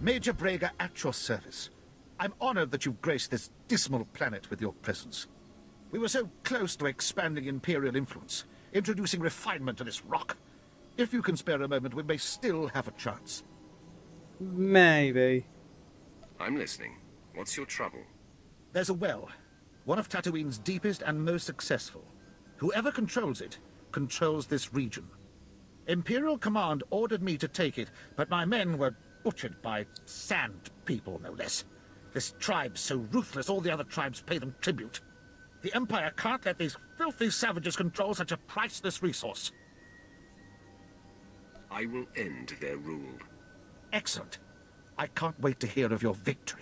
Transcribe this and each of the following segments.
Major Braga at your service. I'm honored that you've graced this dismal planet with your presence. We were so close to expanding Imperial influence, introducing refinement to this rock. If you can spare a moment, we may still have a chance. Maybe. I'm listening. What's your trouble? There's a well, one of Tatooine's deepest and most successful. Whoever controls it, controls this region. Imperial Command ordered me to take it, but my men were butchered by sand people, no less. This tribe's so ruthless, all the other tribes pay them tribute. The Empire can't let these filthy savages control such a priceless resource. I will end their rule. Excellent. I can't wait to hear of your victory.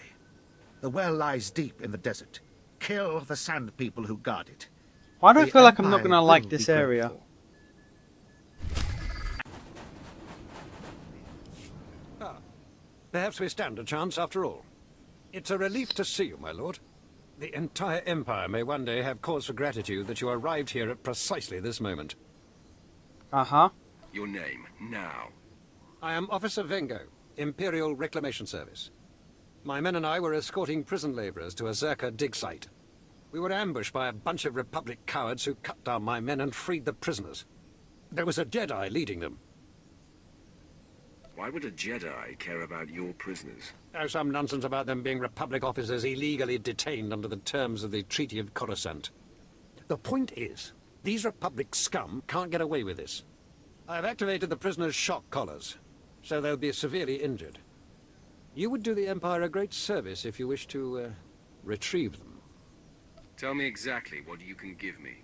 The well lies deep in the desert. Kill the sand people who guard it. Why do I The feel like I'm not Empire going to like will this be area? grateful. Perhaps we stand a chance after all. It's a relief to see you, my lord. The entire Empire may one day have cause for gratitude that you arrived here at precisely this moment. Uh-huh. Your name, now. I am Officer Vengo, Imperial Reclamation Service. My men and I were escorting prison laborers to a Zerka dig site. We were ambushed by a bunch of Republic cowards who cut down my men and freed the prisoners. There was a Jedi leading them. Why would a Jedi care about your prisoners? Oh, some nonsense about them being Republic officers illegally detained under the terms of the Treaty of Coruscant. The point is, these Republic scum can't get away with this. I've activated the prisoners' shock collars, so they'll be severely injured. You would do the Empire a great service if you wish to, retrieve them. Tell me exactly what you can give me.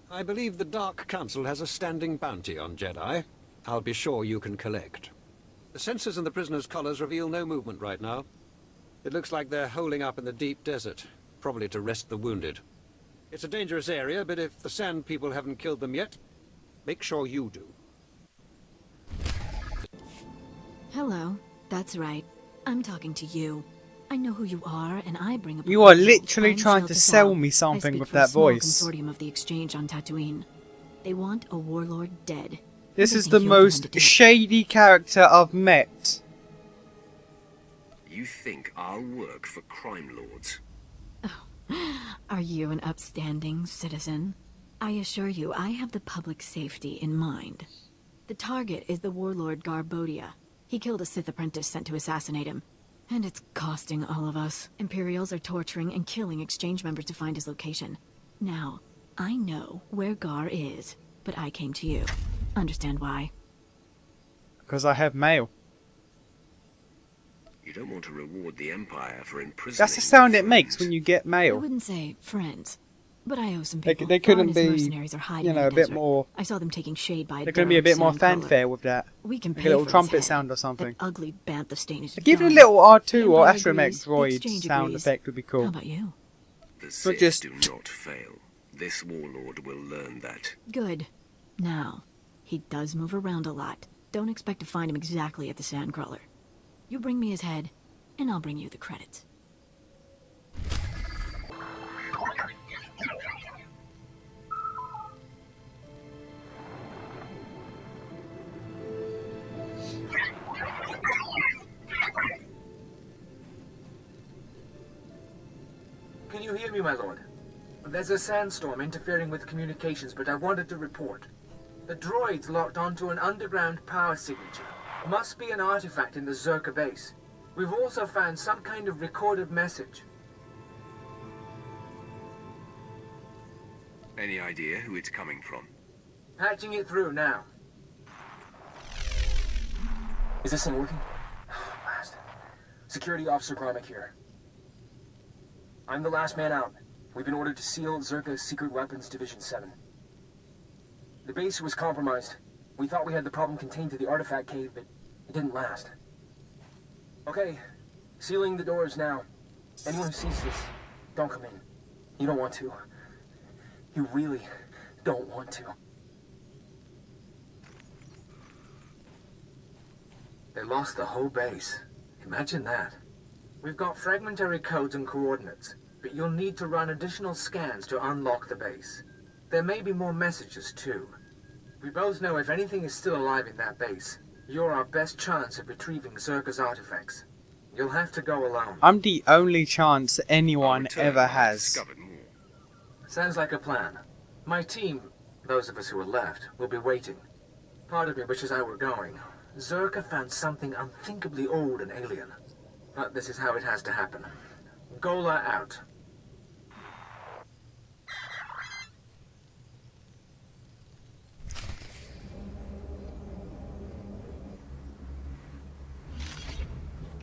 I believe the Dark Council has a standing bounty on Jedi. I'll be sure you can collect. The sensors in the prisoners' collars reveal no movement right now. It looks like they're holing up in the deep desert, probably to rest the wounded. It's a dangerous area, but if the Sand People haven't killed them yet, make sure you do. Hello. That's right. I'm talking to you. I know who you are, and I bring a You are proposal. literally I'm trying Shel to Tassel. sell me I something speak with for a that small voice. consortium of the exchange on Tatooine. They want a warlord dead. This What is do the you plan to most do? shady character I've met. You think I'll work for crime lords? Are you an upstanding citizen? I assure you, I have the public safety in mind. The target is the warlord Garbodia. He killed a Sith apprentice sent to assassinate him. And it's costing all of us. Imperials are torturing and killing exchange members to find his location. Now, I know where Gar is, but I came to you. Understand why? Because I have mail. You don't want to reward the Empire for imprisoning That's the sound your it makes friends. when you get I mail. wouldn't say friends, but I owe some They, people. they Gar couldn't and his be, mercenaries are hiding you in know, the a bit desert. more... I saw them taking shade by a There could be a bit more derelict sand fanfare crawler. with that. We can Like pay a little for his trumpet head. sound or something. That ugly bantha stain is Give it a done. little R2 The or Empire Astromech agrees, the droid exchange sound agrees. effect would be cool. How about you? The Sith just- do not fail. This warlord will learn that. Good. Now, he does move around a lot. Don't expect to find him exactly at the sandcrawler. You bring me his head, and I'll bring you the credits. Can you hear me, my lord? There's a sandstorm interfering with communications, but I wanted to report. The droid's locked onto an underground power signature. Must be an artifact in the Zerka base. We've also found some kind of recorded message. Any idea who it's coming from? Patching it through now. Is this thing working? Blast. Security Officer Gromick here. I'm the last man out. We've been ordered to seal Zerka's Secret Weapons Division 7. The base was compromised. We thought we had the problem contained to the artifact cave, but it didn't last. Okay, sealing the doors now. Anyone who sees this, don't come in. You don't want to. You really don't want to. They lost the whole base. Imagine that. We've got fragmentary codes and coordinates, but you'll need to run additional scans to unlock the base. There may be more messages, too. We both know if anything is still alive in that base, you're our best chance of retrieving Zerka's artifacts. You'll have to go alone. I'm the only chance anyone ever has. Discovered more. Sounds like a plan. My team, those of us who are left, will be waiting. Part of me wishes I were going. Zerka found something unthinkably old and alien. But this is how it has to happen. Gola out.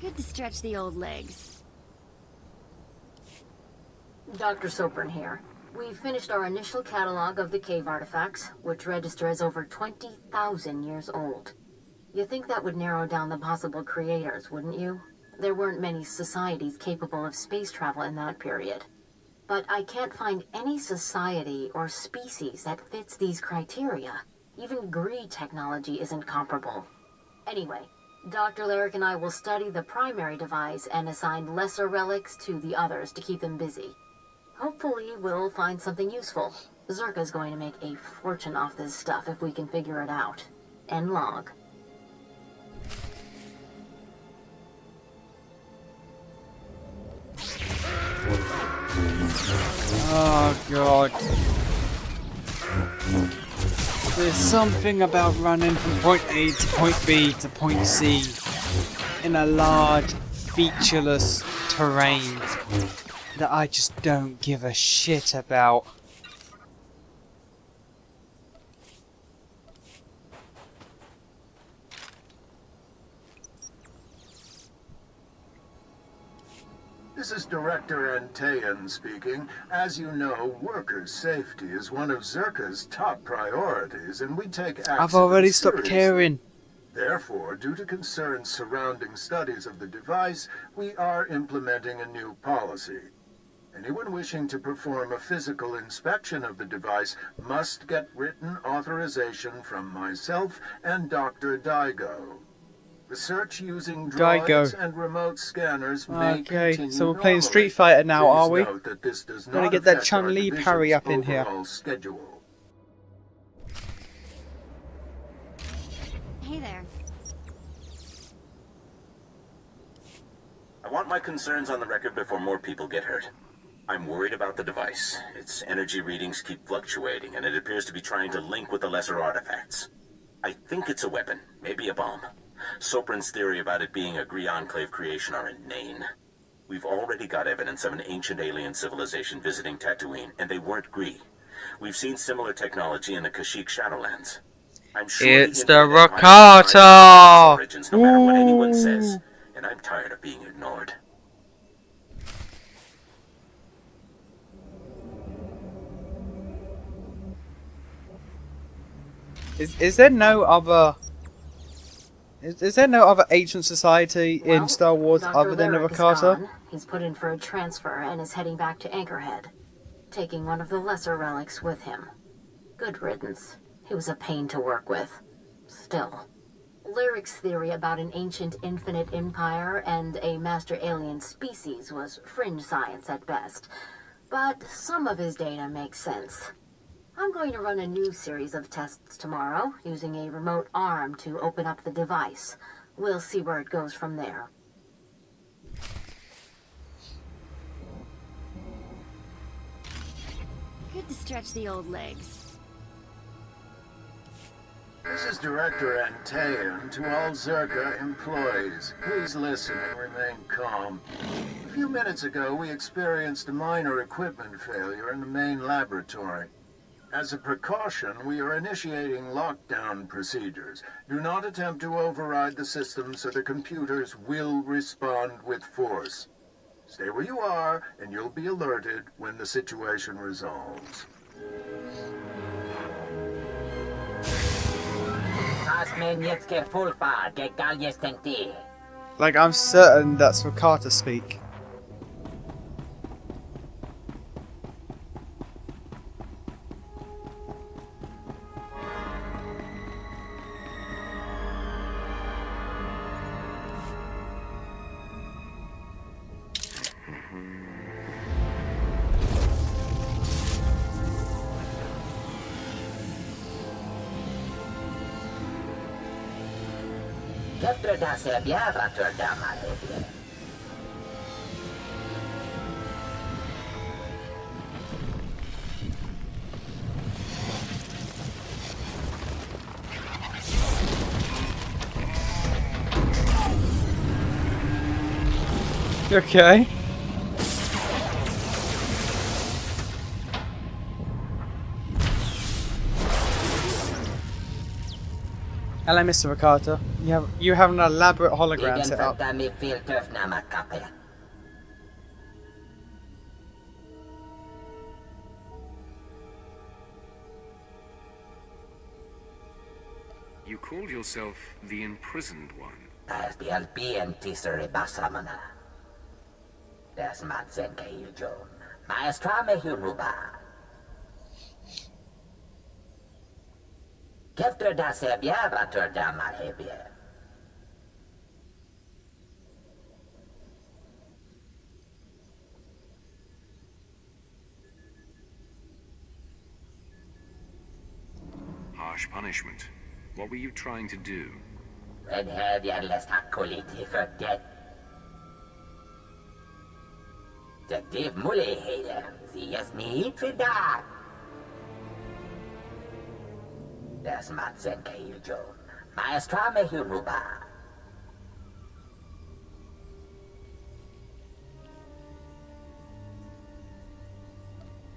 Good to stretch the old legs. Dr. Sopran here. We finished our initial catalog of the cave artifacts, which register as over 20,000 years old. You think that would narrow down the possible creators, wouldn't you? There weren't many societies capable of space travel in that period. But I can't find any society or species that fits these criteria. Even Gree technology isn't comparable. Anyway, Dr. Lyric and I will study the primary device and assign lesser relics to the others to keep them busy. Hopefully, we'll find something useful. Zerka's going to make a fortune off this stuff if we can figure it out. End log. Oh god. There's something about running from point A to point B to point C in a large, featureless terrain that I just don't give a shit about. This is Director Antaean speaking. As you know, workers' safety is one of Zerka's top priorities, and we take action. I've already stopped caring. Therefore, due to concerns surrounding studies of the device, we are implementing a new policy. Anyone wishing to perform a physical inspection of the device must get written authorization from myself and Dr. Daigo. Research using droids and remote scanners may continue. So we're playing Street Fighter now, are we? Note that this does Gonna not get that affect our Chun-Li division's parry up in here. overall schedule. Hey there. I want my concerns on the record before more people get hurt. I'm worried about the device. Its energy readings keep fluctuating, and it appears to be trying to link with the lesser artifacts. I think it's a weapon, maybe a bomb. Sopran's theory about it being a Gree Enclave creation are inane. We've already got evidence of an ancient alien civilization visiting Tatooine, and they weren't Gree. We've seen similar technology in the Kashyyyk Shadowlands. I'm sure It's the Empire Rakata! origins, no matter what anyone says, and I'm tired of being ignored. Is there no other... Is there no other ancient society in Star Wars Dr. other than the Lyric is Rakata? gone. He's put in for a transfer and is heading back to Anchorhead, taking one of the lesser relics with him. Good riddance. He was a pain to work with. Still. Lyric's theory about an ancient infinite empire and a master alien species was fringe science at best, but some of his data makes sense. I'm going to run a new series of tests tomorrow, using a remote arm to open up the device. We'll see where it goes from there. Good to stretch the old legs. This is Director Antaean to all Zerka employees. Please listen and remain calm. A few minutes ago, we experienced a minor equipment failure in the main laboratory. As a precaution, we are initiating lockdown procedures. Do not attempt to override the system, so the computers will respond with force. Stay where you are, and you'll be alerted when the situation resolves. Like, I'm certain that's Rakata speak. You okay? Hello, Mr. Ricardo. You have an elaborate hologram set up. You called yourself the imprisoned one. Harsh punishment. What were you trying to do?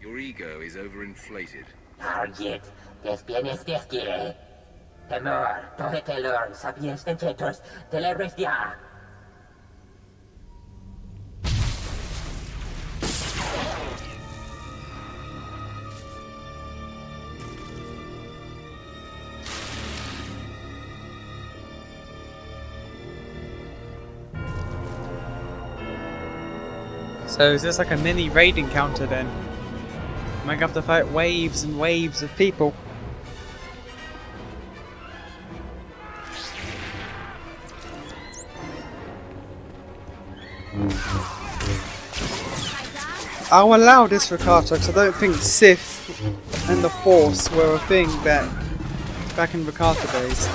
Your ego is overinflated. So is this like a mini raid encounter then? Am I gonna have to fight waves and waves of people? I'll allow this, Ricardo, because I don't think Sith and the Force were a thing back in Ricardo days.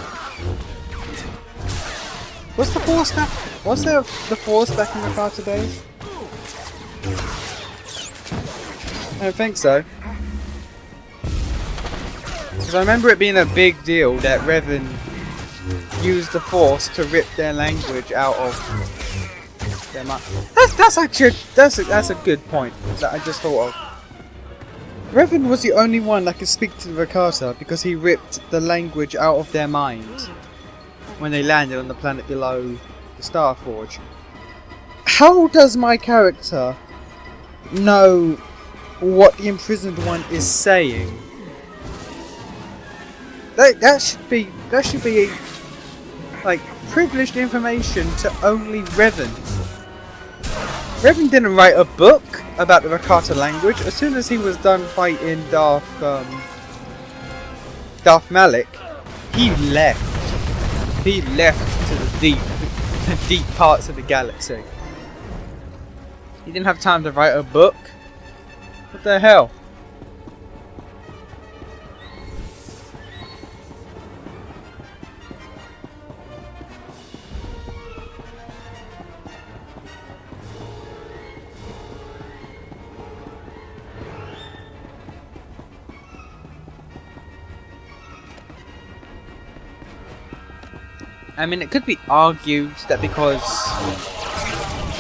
Was the Force back? Was there the Force back in Ricardo days? I don't think so. Because I remember it being a big deal that Revan used the Force to rip their language out of their mind. That's a good point that I just thought of. Revan was the only one that could speak to the Rakata because he ripped the language out of their mind when they landed on the planet below the Star Forge. How does my character know what the imprisoned one is saying? That should be like privileged information to only Revan. Revan didn't write a book about the Rakata language. As soon as he was done fighting Darth Malak, he left. He left to the deep parts of the galaxy. He didn't have time to write a book. What the hell? I mean, it could be argued that because,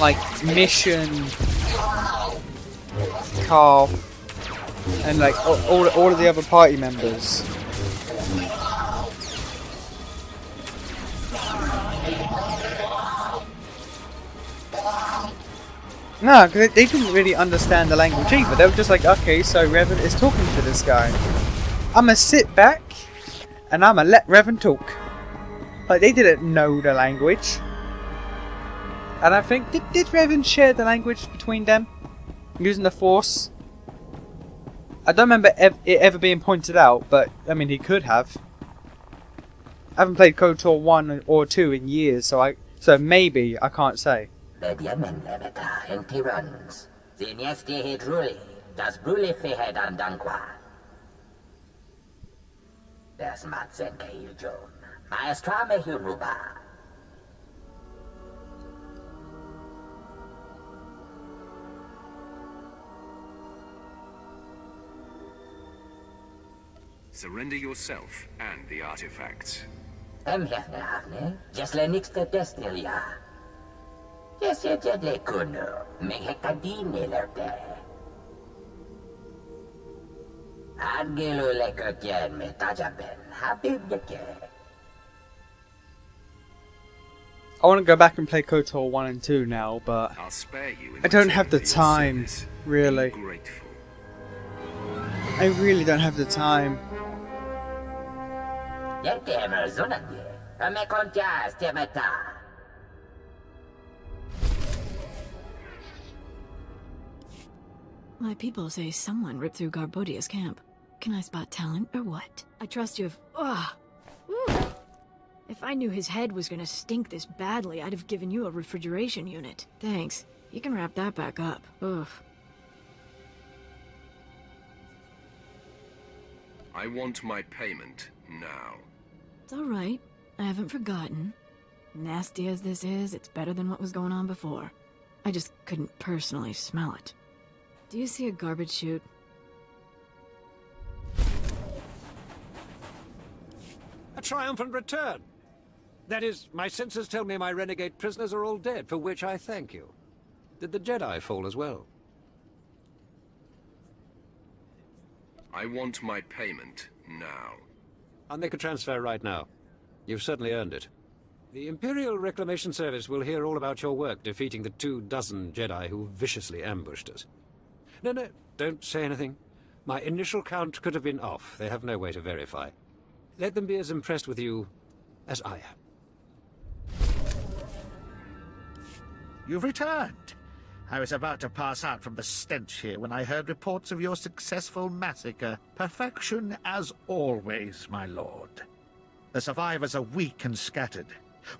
like, Mission, Carl, and like all of the other party members no, because they didn't really understand the language either. They were just like, okay, so Revan is talking to this guy. I'ma sit back and I'ma let Revan talk. Like, they didn't know the language. And I think, did Revan share the language between them? Using the Force? I don't remember it ever being pointed out, but, I mean, he could have. I haven't played KOTOR 1 or 2 in years, so maybe, I can't say. Surrender yourself and the artifacts. Yesyetedle kuno, mehekadine lerte. Adgelo lekotyen me tajaben, habib deke. I want to go back and play KOTOR 1 and 2 now, but I'll spare you. I don't have the time, really. Grateful. I really don't have the time. Yetemer zunadye, amekontia stemeta. My people say someone ripped through Garbodia's camp. Can I spot talent or what? I trust you if... Ugh! Ooh. If I knew his head was gonna stink this badly, I'd have given you a refrigeration unit. Thanks. You can wrap that back up. Ugh. I want my payment now. It's alright. I haven't forgotten. Nasty as this is, it's better than what was going on before. I just couldn't personally smell it. Do you see a garbage chute? A triumphant return! That is, my senses tell me my renegade prisoners are all dead, for which I thank you. Did the Jedi fall as well? I want my payment now. I'll make a transfer right now. You've certainly earned it. The Imperial Reclamation Service will hear all about your work defeating the 24 Jedi who viciously ambushed us. No, don't say anything. My initial count could have been off. They have no way to verify. Let them be as impressed with you as I am. You've returned. I was about to pass out from the stench here when I heard reports of your successful massacre. Perfection as always, my lord. The survivors are weak and scattered.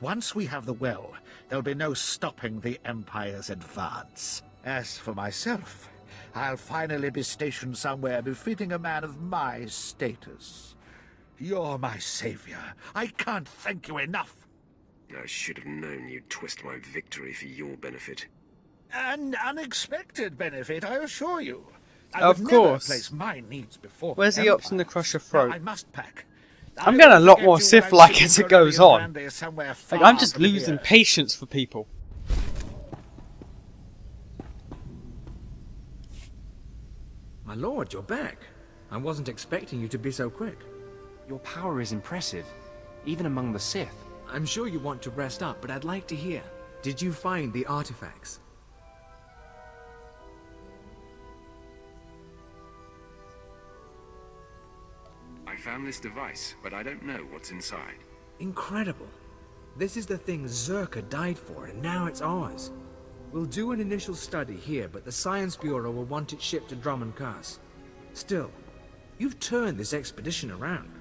Once we have the well, there'll be no stopping the Empire's advance. As for myself, I'll finally be stationed somewhere befitting a man of my status. You're my savior. I can't thank you enough. I should have known you'd twist my victory for your benefit. An unexpected benefit, I assure you. I Of would course. never place my needs before Where's the Empire. option to crush your Now, throat? I must pack. I'm I getting a will lot forget more you when Sith-like I'm as sitting it goes Rio on. Grande somewhere Like, far I'm just from losing here. patience for people. My lord, you're back. I wasn't expecting you to be so quick. Your power is impressive, even among the Sith. I'm sure you want to rest up, but I'd like to hear. Did you find the artifacts? I found this device, but I don't know what's inside. Incredible. This is the thing Zerka died for, and now it's ours. We'll do an initial study here, but the Science Bureau will want it shipped to Drummond Cars. Still, you've turned this expedition around.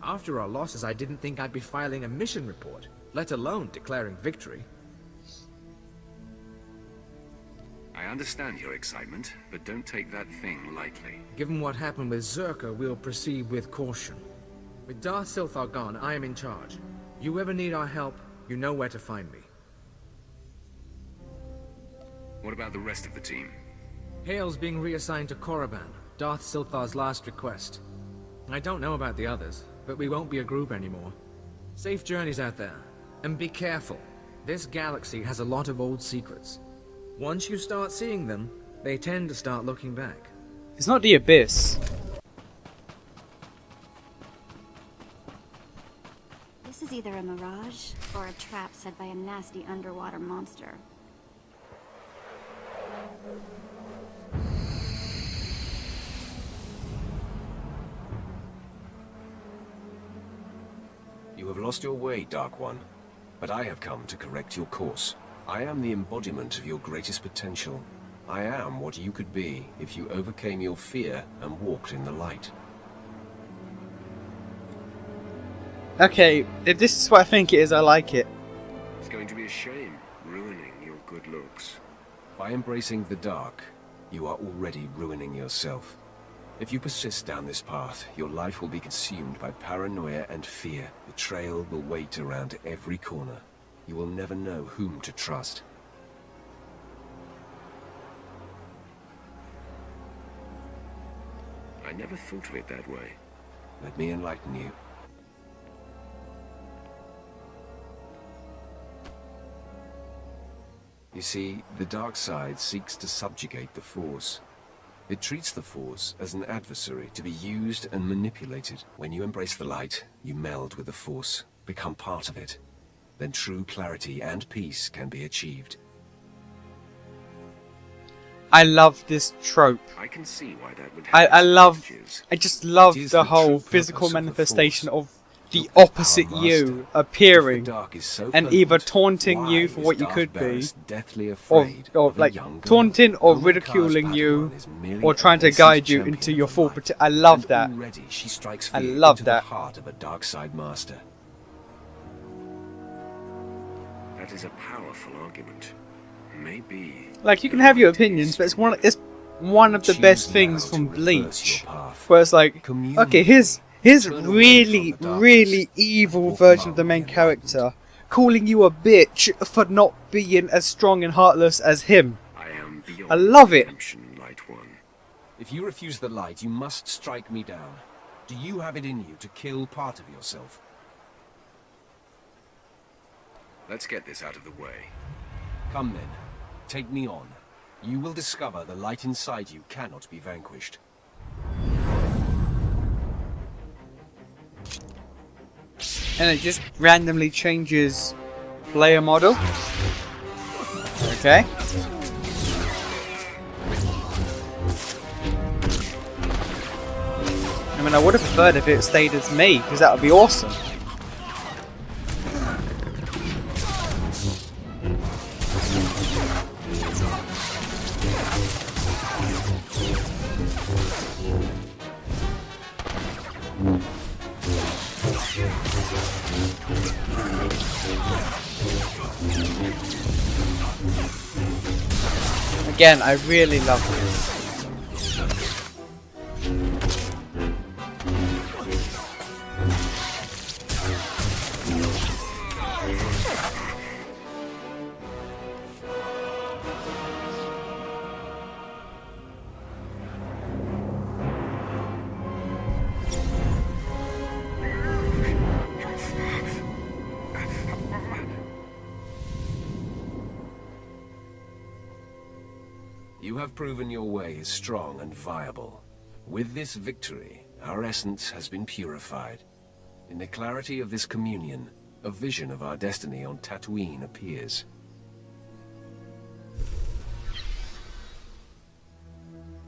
After our losses, I didn't think I'd be filing a mission report, let alone declaring victory. I understand your excitement, but don't take that thing lightly. Given what happened with Zerka, we'll proceed with caution. With Darth Silthar gone, I am in charge. You ever need our help, you know where to find me. What about the rest of the team? Hale's being reassigned to Korriban, Darth Silthar's last request. I don't know about the others, but we won't be a group anymore. Safe journeys out there, and be careful. This galaxy has a lot of old secrets. Once you start seeing them, they tend to start looking back. It's not the Abyss. This is either a mirage or a trap set by a nasty underwater monster. You have lost your way, Dark One, but I have come to correct your course. I am the embodiment of your greatest potential. I am what you could be if you overcame your fear and walked in the light. Okay, if this is what I think it is, I like it. It's going to be a shame, ruining your good looks. By embracing the dark, you are already ruining yourself. If you persist down this path, your life will be consumed by paranoia and fear. Betrayal will wait around every corner. You will never know whom to trust. I never thought of it that way. Let me enlighten you. You see, the dark side seeks to subjugate the Force. It treats the Force as an adversary to be used and manipulated. When you embrace the light, you meld with the Force, become part of it. Then true clarity and peace can be achieved. I love this trope. I can see why that would I just love the whole physical manifestation of the opposite you appearing and either taunting you for what you could be, or like taunting or ridiculing you, or trying to guide you into your full potential. I love that. I love that. That is a powerful argument. Maybe. Like, you can have your opinions, but it's one of the best things from Bleach, where it's like, okay, here's really, really evil version of the main character, calling you a bitch for not being as strong and heartless as him. I love it. If you refuse the light, you must strike me down. Do you have it in you to kill part of yourself? Let's get this out of the way. Come then. Take me on. You will discover the light inside you cannot be vanquished. And it just randomly changes player model. Okay. I mean, I would have preferred if it stayed as me, because that would be awesome. Again, I really love this. You have proven your way is strong and viable. With this victory, our essence has been purified. In the clarity of this communion, a vision of our destiny on Tatooine appears.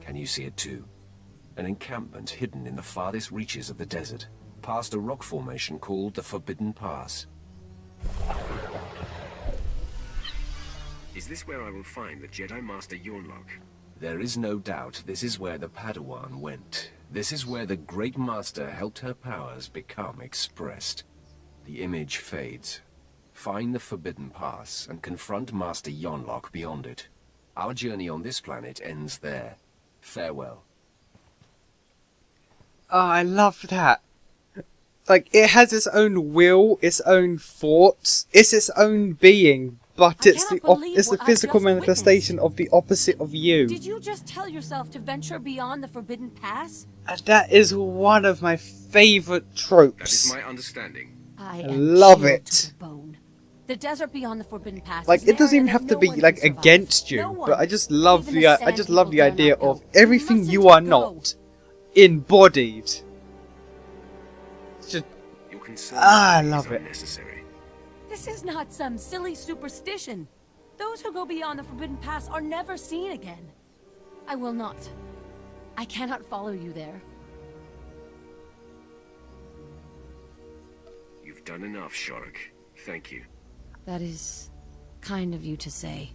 Can you see it too? An encampment hidden in the farthest reaches of the desert, past a rock formation called the Forbidden Pass. Is this where I will find the Jedi Master Yonlock? There is no doubt this is where the Padawan went. This is where the Great Master helped her powers become expressed. The image fades. Find the Forbidden Pass and confront Master Yonlock beyond it. Our journey on this planet ends there. Farewell. Oh, I love that. Like, it has its own will, its own thoughts, it's its own being. But it's the physical manifestation of the opposite of you. Did you just tell yourself to venture beyond the Forbidden Pass? And that is one of my favorite tropes. That is my understanding. I love it. The desert beyond the Forbidden Pass. Like, it doesn't even have to be like against you, but I just love the idea of everything you are not embodied. It's just I love it. This is not some silly superstition. Those who go beyond the Forbidden Pass are never seen again. I will not. I cannot follow you there. You've done enough, Shorik. Thank you. That is kind of you to say.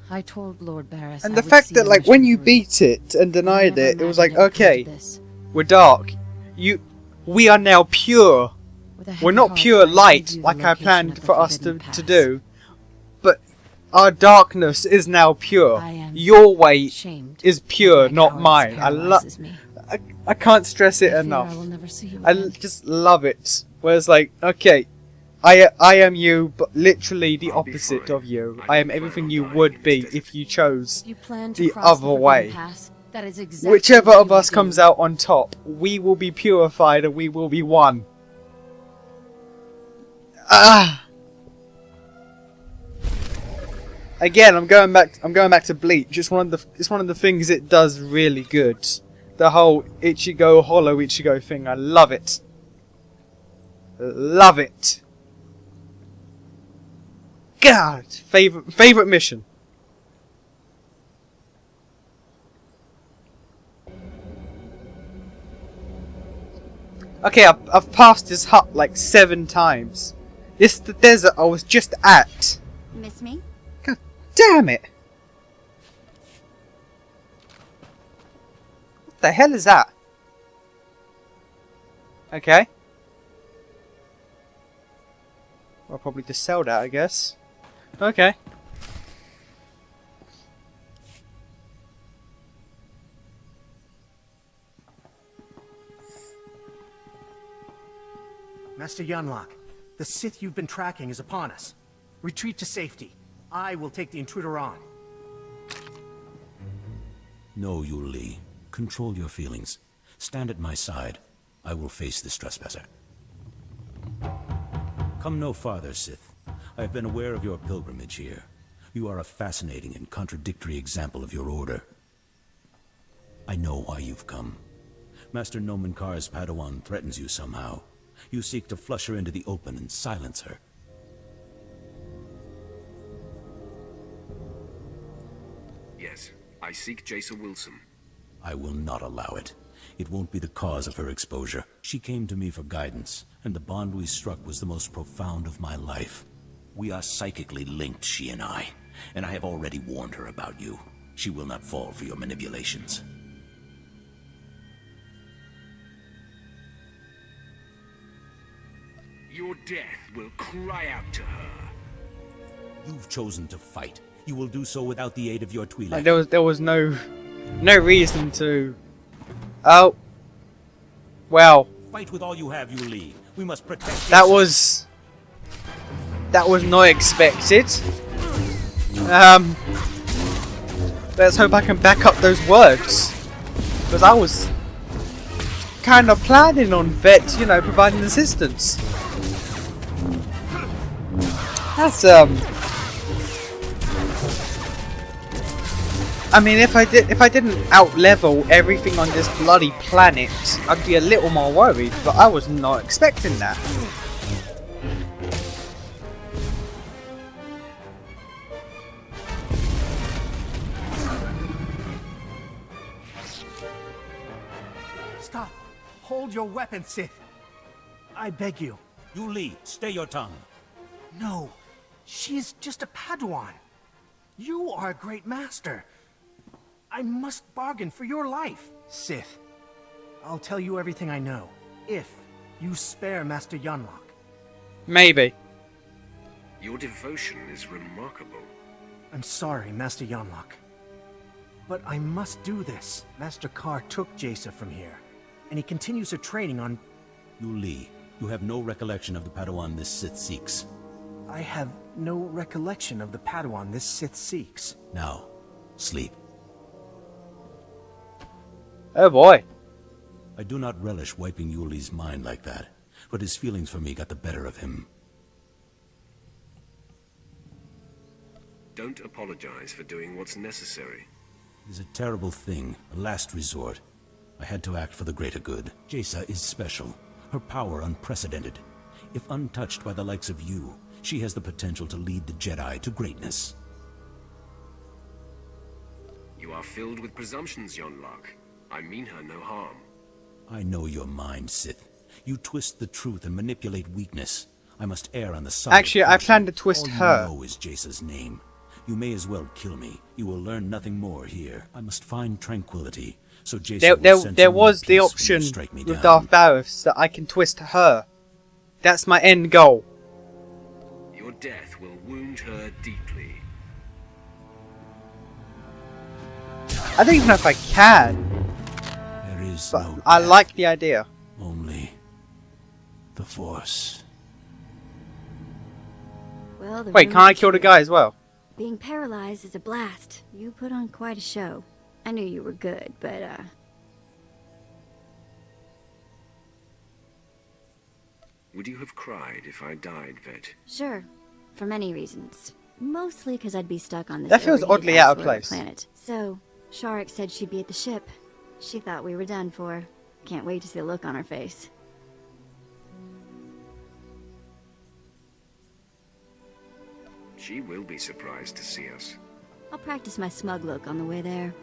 I told Lord Barris. And the fact that, like, when you beat it and denied it, it was like, okay, we're dark. We are now pure. We're not pure light like I planned for us to do, but our darkness is now pure. Your way is pure, not mine. I can't stress it enough. I just love it. Whereas, like, okay, I am you, but literally the opposite of you. I am everything you would be if you chose the other way. Whichever of us comes out on top, we will be purified and we will be one. Again, I'm going back to Bleach. It's one of the things it does really good. The whole Ichigo Hollow Ichigo thing. I love it. Love it. God, favorite mission. Okay, I've passed this hut like 7 times. This is the desert I was just at. Miss me? God damn it! What the hell is that? Okay. I'll probably just sell that, I guess. Okay. Master Yunlock, the Sith you've been tracking is upon us. Retreat to safety. I will take the intruder on. No, Yu Li. Control your feelings. Stand at my side. I will face this trespasser. Come no farther, Sith. I have been aware of your pilgrimage here. You are a fascinating and contradictory example of your order. I know why you've come. Master Nomenkar's Padawan threatens you somehow. You seek to flush her into the open and silence her. Yes, I seek Jason Wilson. I will not allow it. It won't be the cause of her exposure. She came to me for guidance, and the bond we struck was the most profound of my life. We are psychically linked, she and I have already warned her about you. She will not fall for your manipulations. Your death will cry out to her. You've chosen to fight. You will do so without the aid of your Twi'lek. Like there was no reason to. Oh. Well. Fight with all you have, Yu Li. We must protect. That was not expected. Let's hope I can back up those words, because I was kind of planning on Vet, you know, providing assistance. That's I mean, if I didn't outlevel everything on this bloody planet, I'd be a little more worried. But I was not expecting that. Stop! Hold your weapon, Sith! I beg you. Yu Li, stay your tongue. No, she is just a Padawan. You are a great master. I must bargain for your life. Sith, I'll tell you everything I know, if you spare Master Yunlock. Maybe. Your devotion is remarkable. I'm sorry, Master Yunlock. But I must do this. Master Carr took Jason from here, and he continues her training on... Yu Li, you have no recollection of the Padawan this Sith seeks. I have no recollection of the Padawan this Sith seeks. Now, sleep. Oh boy. I do not relish wiping Yu Li's mind like that, but his feelings for me got the better of him. Don't apologize for doing what's necessary. It is a terrible thing, a last resort. I had to act for the greater good. Jaisa is special, her power unprecedented. If untouched by the likes of you, she has the potential to lead the Jedi to greatness. You are filled with presumptions, Yunlock. I mean her no harm. I know your mind, Sith. You twist the truth and manipulate weakness. I must err on the side. Actually, I plan to twist her. All you know is Jaisa's name. You may as well kill me. You will learn nothing more here. I must find tranquility, so Jaisa there was the option with Darth Barris that I can twist her. That's my end goal. Your death will wound her deeply. I don't even know if I can. There is but no I death, like the idea. only the Force. Well, Wait, can I kill the guy as well? Being paralyzed is a blast. You put on quite a show. I knew you were good, but Would you have cried if I died, Vet? sure. For many reasons. Mostly because I'd be stuck on this That feels overheated oddly out of ice-flowed place. planet. So, Sharik said she'd be at the ship. She thought we were done for. Can't wait to see the look on her face. She will be surprised to see us. I'll practice my smug look on the way there.